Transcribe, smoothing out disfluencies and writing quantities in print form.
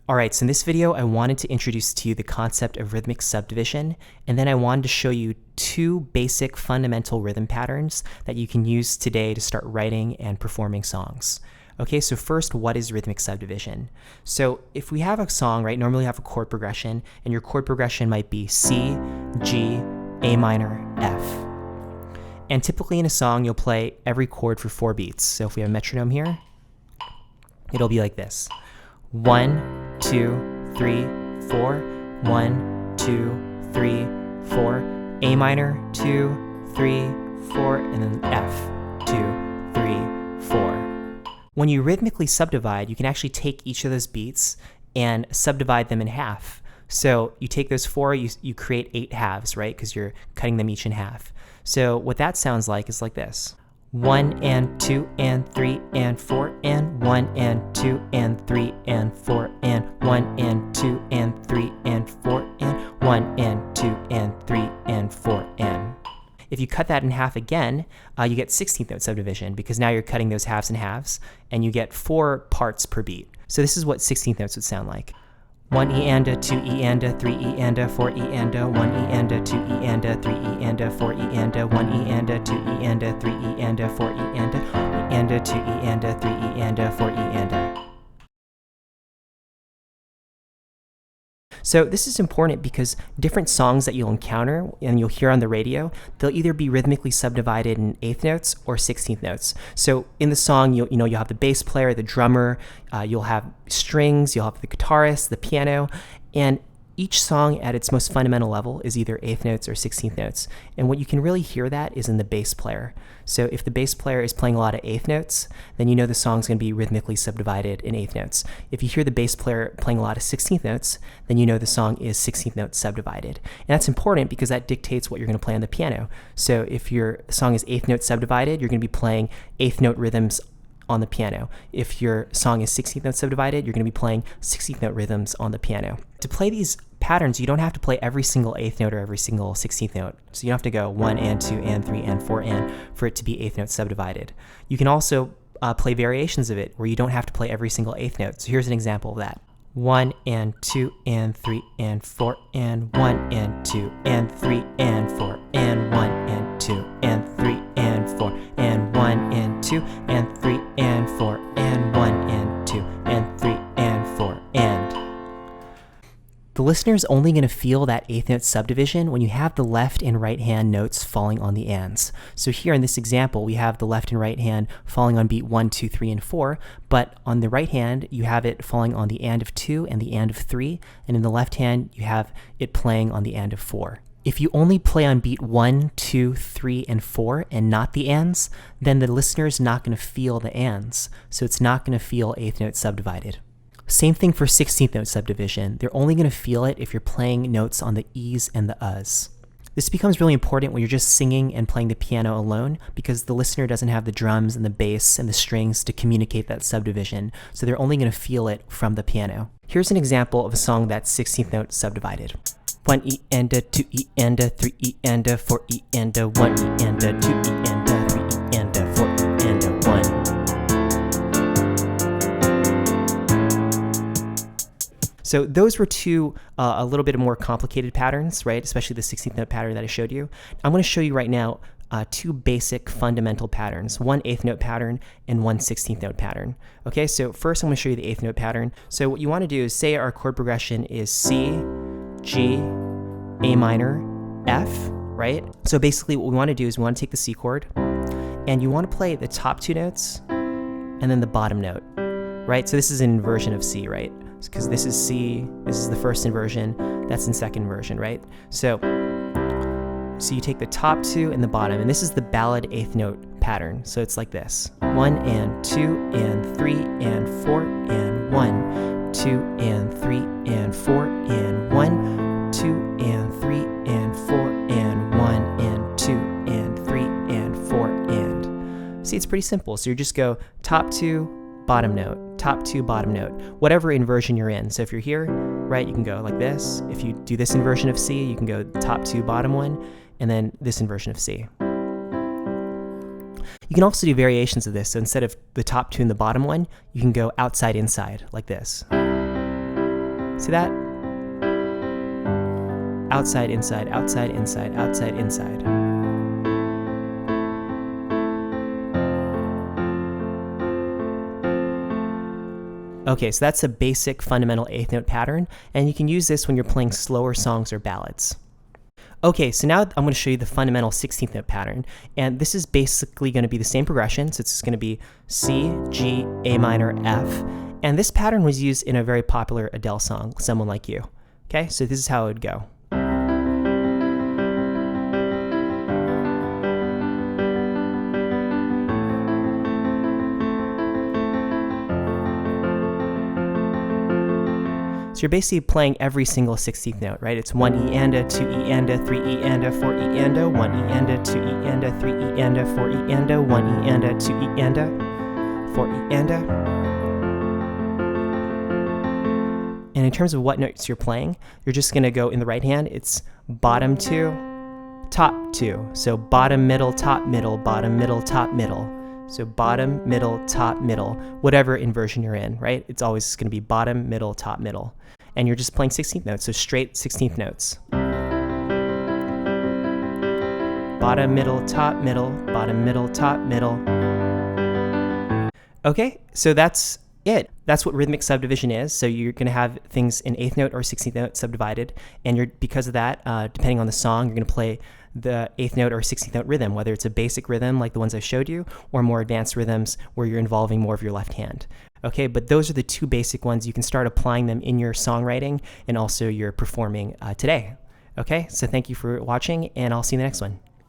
Alright, so in this video I wanted to introduce to you the concept of rhythmic subdivision, and then I wanted to show you two basic fundamental rhythm patterns that you can use today to start writing and performing songs. Okay, so first, what is rhythmic subdivision? So if we have a song, right, normally we have a chord progression, and your chord progression might be C, G, A minor, F. And typically in a song, you'll play every chord for 4 beats. So if we have a metronome here, it'll be like this. 1, 2, 3, 4, 1, 2, 3, 4, A minor, 2, 3, 4, and then F, 2, 3, 4. When you rhythmically subdivide, you can actually take each of those beats and subdivide them in half. So you take those 4, you create 8 halves, right? Because you're cutting them each in half. So what that sounds like is like this. 1 and 2 and 3 and 4 and 1 and 2 and 3 and 4 and 1 and 2 and 3 and 4 and 1 and 2 and 3 and 4 and. If you cut that in half again, you get 16th note subdivision because now you're cutting those halves in halves and you get 4 parts per beat. So this is what 16th notes would sound like. 1 E and a, 2 E and a, 3 E and a, 4 E and a, 1 E and a, 2 E and a, 3 E and a, 4 E and a, 1 E and a, 2 E and a, 3 E and a, 4 E and a, E and a, 2 E and a, 3 E and a, 4 E and a. So this is important because different songs that you'll encounter and you'll hear on the radio, they'll either be rhythmically subdivided in 8th notes or 16th notes. So in the song, you'll have the bass player, the drummer, you'll have strings, you'll have the guitarist, the piano, and each song at its most fundamental level is either 8th notes or 16th notes. And what you can really hear that is in the bass player. So if the bass player is playing a lot of 8th notes, then you know the song's going to be rhythmically subdivided in 8th notes. If you hear the bass player playing a lot of 16th notes, then you know the song is 16th note subdivided. And that's important because that dictates what you're going to play on the piano. So if your song is 8th note subdivided, you're going to be playing 8th note rhythms on the piano. If your song is 16th note subdivided, you're going to be playing 16th note rhythms on the piano. To play these patterns, you don't have to play every single 8th note or every single 16th note. So you don't have to go 1 and 2 and 3 and 4 and for it to be 8th note subdivided. You can also play variations of it where you don't have to play every single 8th note. So here's an example of that. 1 and 2 and 3 and 4 and 1 and 2 and 3 and 4 and 1 and 2 and 3 and 4 and 1 and 2 and 3 and 4 and 1 and 2 and 3 and 4 and. The listener is only going to feel that 8th note subdivision when you have the left and right hand notes falling on the ands. So here in this example, we have the left and right hand falling on beat 1, 2, 3, and 4, but on the right hand, you have it falling on the and of 2 and the and of 3, and in the left hand, you have it playing on the and of 4. If you only play on beat 1, 2, 3, and 4 and not the ands, then the listener is not going to feel the ands, so it's not going to feel 8th note subdivided. Same thing for 16th note subdivision. They're only going to feel it if you're playing notes on the E's and the U's. This becomes really important when you're just singing and playing the piano alone because the listener doesn't have the drums and the bass and the strings to communicate that subdivision, so they're only going to feel it from the piano. Here's an example of a song that's 16th note subdivided. 1 E and a, 2 E and a, 3 E and a, 4 E and a, 1 E and a, 2 E and a, 3 E and a, 4 E and a, 1. So those were two a little bit more complicated patterns, right? Especially the 16th note pattern that I showed you. I'm going to show you right now two basic fundamental patterns, one 8th note pattern and one 16th note pattern. Okay, so first I'm going to show you the 8th note pattern. So what you want to do is say our chord progression is C, G, A minor, F, right? So basically what we want to do is we want to take the C chord and you want to play the top 2 notes and then the bottom note, right? So this is an inversion of C, right? Because this is C, this is the first inversion, that's in second inversion, right? So you take the top 2 and the bottom, and this is the ballad 8th note pattern. So it's like this. 1 and 2 and 3 and 4 and 1, 2 and 3 and 4 and 1, 2 and 3 and 4 and 1 and 2 and 3 and 4 and. See, it's pretty simple. So you just go top 2, bottom note, top 2, bottom note, whatever inversion you're in. So if you're here, right, you can go like this. If you do this inversion of C, you can go top 2, bottom 1, and then this inversion of C. You can also do variations of this. So instead of the top 2 and the bottom 1, you can go outside, inside, like this. See that? Outside, inside, outside, inside, outside, inside. Okay, so that's a basic fundamental eighth note pattern, and you can use this when you're playing slower songs or ballads. Okay, so now I'm going to show you the fundamental 16th note pattern, and this is basically going to be the same progression, so it's going to be C, G, A minor, F, and this pattern was used in a very popular Adele song, Someone Like You. Okay, so this is how it would go. So you're basically playing every single 16th note, right? It's 1 E and a, 2 E and a, 3 E and a, 4 E and a, 1 E and a, 2 E and a, 3 E and a, 4 E and a, 1 E and a, 2 E and a, 4 E and a. And in terms of what notes you're playing, you're just going to go in the right hand. It's bottom 2, top 2. So bottom, middle, top, middle, bottom, middle, top, middle. So bottom, middle, top, middle, whatever inversion you're in, right? It's always going to be bottom, middle, top, middle. And you're just playing 16th notes, so straight 16th notes. Bottom, middle, top, middle, bottom, middle, top, middle. Okay, so that's it. That's what rhythmic subdivision is. So you're going to have things in 8th note or 16th note subdivided, and because of that, depending on the song, you're going to play the 8th note or 16th note rhythm, whether it's a basic rhythm like the ones I showed you, or more advanced rhythms where you're involving more of your left hand. Okay, but those are the two basic ones. You can start applying them in your songwriting and also your performing today. Okay, so thank you for watching, and I'll see you in the next one.